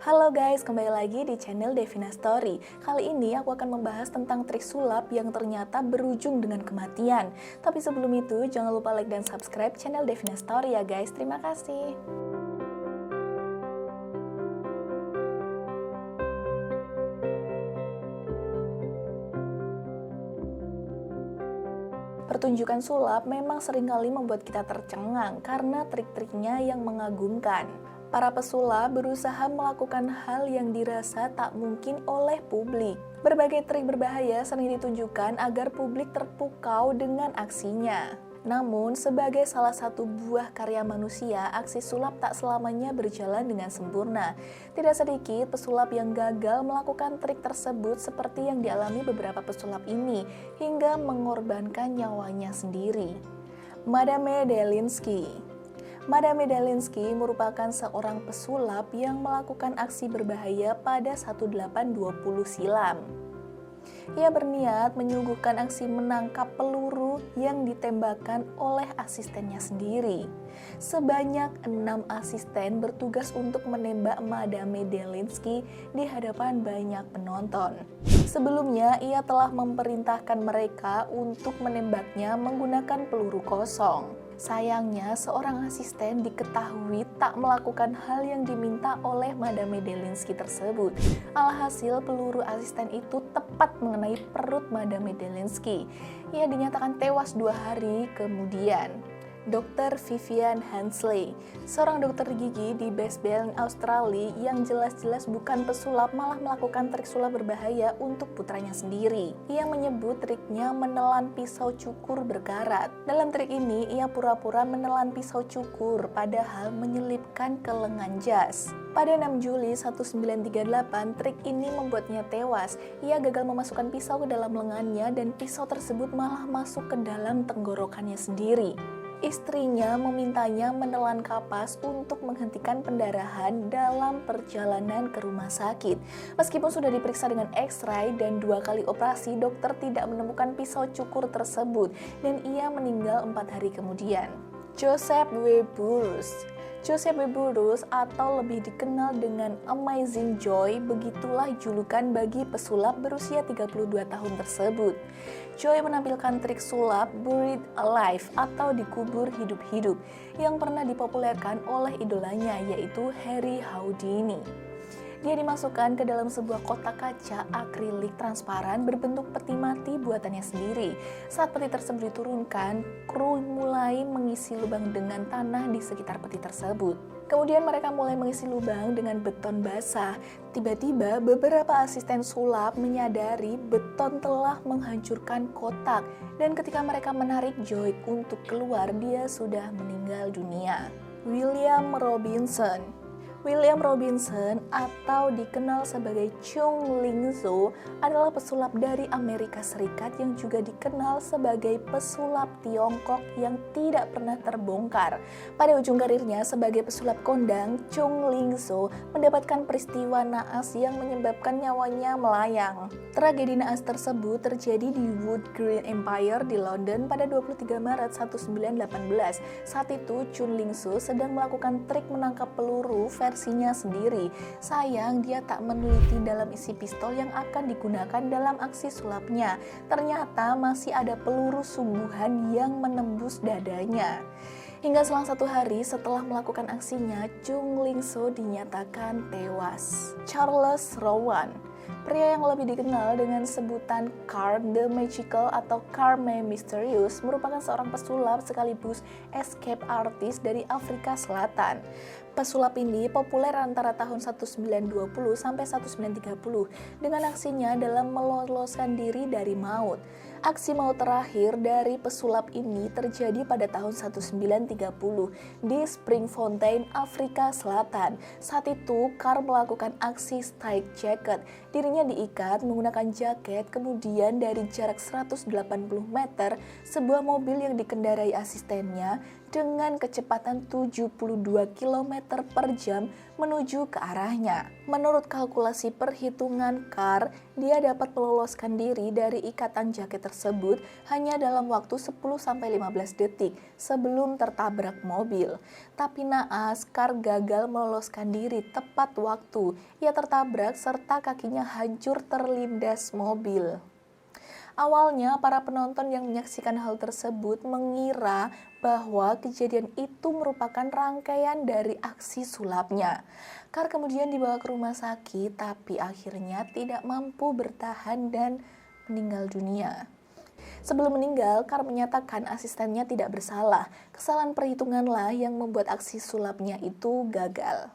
Halo guys, kembali lagi di channel Devina Story. Kali ini aku akan membahas tentang trik sulap yang ternyata berujung dengan kematian. Tapi sebelum itu, jangan lupa like dan subscribe channel Devina Story ya guys. Terima kasih. Pertunjukan sulap memang seringkali membuat kita tercengang karena trik-triknya yang mengagumkan. Para pesulap berusaha melakukan hal yang dirasa tak mungkin oleh publik. Berbagai trik berbahaya sering ditunjukkan agar publik terpukau dengan aksinya. Namun, sebagai salah satu buah karya manusia, aksi sulap tak selamanya berjalan dengan sempurna. Tidak sedikit pesulap yang gagal melakukan trik tersebut seperti yang dialami beberapa pesulap ini, hingga mengorbankan nyawanya sendiri. Madame Delinsky. Madame Delinsky merupakan seorang pesulap yang melakukan aksi berbahaya pada 1820 silam. Ia berniat menyuguhkan aksi menangkap peluru yang ditembakkan oleh asistennya sendiri. Sebanyak 6 asisten bertugas untuk menembak Madame Delinsky di hadapan banyak penonton. Sebelumnya, ia telah memerintahkan mereka untuk menembaknya menggunakan peluru kosong. Sayangnya, seorang asisten diketahui tak melakukan hal yang diminta oleh Madame Delinsky tersebut. Alhasil, peluru asisten itu tepat mengenai perut Madame Delinsky. Ia dinyatakan tewas 2 hari kemudian. Dr. Vivian Hensley, seorang dokter gigi di Brisbane, Australia yang jelas-jelas bukan pesulap malah melakukan trik sulap berbahaya untuk putranya sendiri. Ia menyebut triknya menelan pisau cukur berkarat. Dalam trik ini, ia pura-pura menelan pisau cukur padahal menyelipkan ke lengan jas. Pada 6 Juli 1938, trik ini membuatnya tewas. Ia gagal memasukkan pisau ke dalam lengannya dan pisau tersebut malah masuk ke dalam tenggorokannya sendiri. Istrinya memintanya menelan kapas untuk menghentikan pendarahan dalam perjalanan ke rumah sakit. Meskipun sudah diperiksa dengan X-ray dan 2 kali operasi, dokter tidak menemukan pisau cukur tersebut dan ia meninggal 4 hari kemudian. Joseph W. Burroughs. Joseph W. Burroughs atau lebih dikenal dengan Amazing Joy, begitulah julukan bagi pesulap berusia 32 tahun tersebut. Joy menampilkan trik sulap Buried Alive atau dikubur hidup-hidup yang pernah dipopulerkan oleh idolanya yaitu Harry Houdini. Dia dimasukkan ke dalam sebuah kotak kaca akrilik transparan berbentuk peti mati buatannya sendiri. Saat peti tersebut diturunkan, kru mulai mengisi lubang dengan tanah di sekitar peti tersebut. Kemudian mereka mulai mengisi lubang dengan beton basah. Tiba-tiba beberapa asisten sulap menyadari beton telah menghancurkan kotak. Dan ketika mereka menarik Joy untuk keluar, dia sudah meninggal dunia. William Robinson. William Robinson atau dikenal sebagai Chung Ling Soo adalah pesulap dari Amerika Serikat yang juga dikenal sebagai pesulap Tiongkok yang tidak pernah terbongkar. Pada ujung karirnya sebagai pesulap kondang, Chung Ling Soo mendapatkan peristiwa naas yang menyebabkan nyawanya melayang. Tragedi naas tersebut terjadi di Wood Green Empire di London pada 23 Maret 1918. Saat itu, Chung Ling Soo sedang melakukan trik menangkap peluru versinya sendiri. Sayang, dia tak meneliti dalam isi pistol yang akan digunakan dalam aksi sulapnya. Ternyata masih ada peluru sungguhan yang menembus dadanya. Hingga selang 1 hari setelah melakukan aksinya, Chung Ling Soo dinyatakan tewas. Charles Rowan, pria yang lebih dikenal dengan sebutan Carl the Magical atau Carl the Mysterious, merupakan seorang pesulap sekaligus escape artist dari Afrika Selatan. Pesulap ini populer antara tahun 1920 sampai 1930 dengan aksinya dalam meloloskan diri dari maut. Aksi maut terakhir dari pesulap ini terjadi pada tahun 1930 di Springfontein, Afrika Selatan. Saat itu, Carl melakukan aksi strike jacket. Dirinya diikat menggunakan jaket, kemudian dari jarak 180 meter, sebuah mobil yang dikendarai asistennya dengan kecepatan 72 km per jam menuju ke arahnya. Menurut kalkulasi perhitungan Carr, dia dapat meloloskan diri dari ikatan jaket tersebut hanya dalam waktu 10-15 detik sebelum tertabrak mobil. Tapi naas, Carr gagal meloloskan diri tepat waktu. Ia tertabrak serta kakinya hancur terlindas mobil. Awalnya, para penonton yang menyaksikan hal tersebut mengira bahwa kejadian itu merupakan rangkaian dari aksi sulapnya. Carr kemudian dibawa ke rumah sakit, tapi akhirnya tidak mampu bertahan dan meninggal dunia. Sebelum meninggal, Carr menyatakan asistennya tidak bersalah. Kesalahan perhitunganlah yang membuat aksi sulapnya itu gagal.